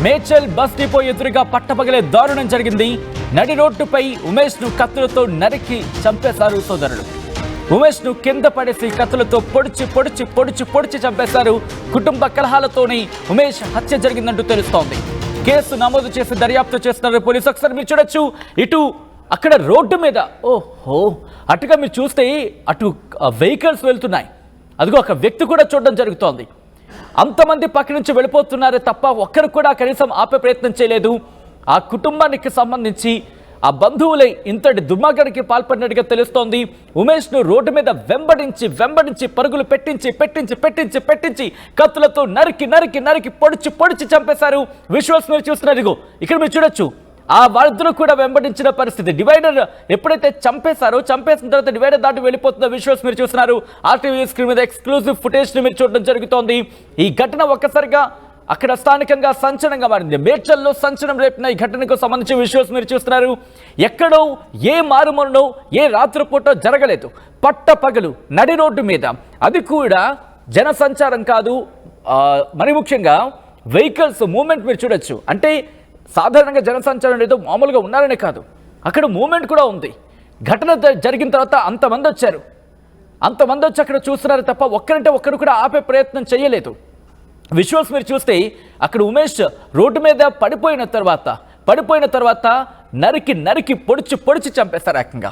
Medchal bus depot ఎదురుగా పట్టపగలే దారుణం జరిగింది. నడి రోడ్డుపై ఉమేష్ ను కత్తులతో నరికి చంపేశారు సోదరులు. ఉమేష్ ను కింద పడేసి కత్తులతో పొడిచి చంపేశారు. కుటుంబ కలహాలతోనే ఉమేష్ హత్య జరిగిందంటూ తెలుస్తోంది. కేసు నమోదు చేసి దర్యాప్తు చేస్తున్నారు పోలీసు. ఒకసారి మీరు చూడొచ్చు, ఇటు అక్కడ రోడ్డు మీద అటుగా మీరు చూస్తే అటు వెహికల్స్ వెళ్తున్నాయి. అదిగో ఒక వ్యక్తి కూడా చూడడం జరుగుతోంది. అంతమంది పక్క నుంచి వెళ్ళిపోతున్నారే తప్ప ఒక్కరు కూడా కనీసం ఆపే ప్రయత్నం చేయలేదు. ఆ కుటుంబానికి సంబంధించి ఆ బంధువులై ఇంతటి దుర్మార్గానికి పాల్పడినట్టుగా తెలుస్తోంది. ఉమేష్ ను రోడ్డు మీద వెంబడించి పరుగులు పెట్టించి కత్తులతో నరికి పొడిచి చంపేశారు. విజువల్స్ మీరు చూస్తున్నారు. ఇదిగో ఇక్కడ మీరు చూడొచ్చు, ఆ వాళ్ళిద్దరూ కూడా వెంబడించిన పరిస్థితి. డివైడర్ ఎప్పుడైతే చంపేసిన తర్వాత డివైడర్ దాటి వెళ్ళిపోతున్న విజువల్స్ మీరు చూస్తున్నారు. ఆర్టీవీ స్క్రీన్ మీద ఎక్స్క్లూజివ్ ఫుటేజ్ ని మీరు చూడడం జరుగుతోంది. ఈ ఘటన ఒక్కసారిగా అక్కడ స్థానికంగా సంచలనంగా మారింది. మేడ్చల్లో సంచలనం రేపిన ఈ ఘటనకు సంబంధించి విజువల్స్ మీరు చూస్తున్నారు. ఎక్కడో ఏ మారుమూలనో ఏ రాత్రిపూట జరగలేదు. పట్టపగలు నడి రోడ్డు మీద, అది కూడా జన సంచారం కాదు, మరి ముఖ్యంగా వెహికల్స్ మూవ్మెంట్ మీరు చూడొచ్చు. అంటే సాధారణంగా జనసంచారం ఏదో మామూలుగా ఉన్నారనే కాదు, అక్కడ మూమెంట్ కూడా ఉంది. ఘటన జరిగిన తర్వాత అంతమంది వచ్చి అక్కడ చూస్తున్నారు తప్ప ఒక్కరంటే ఒక్కరు కూడా ఆపే ప్రయత్నం చేయలేదు. విజువల్స్ మీరు చూస్తే అక్కడ ఉమేష్ రోడ్డు మీద పడిపోయిన తర్వాత నరికి పొడిచి చంపేస్తారు ఏకంగా.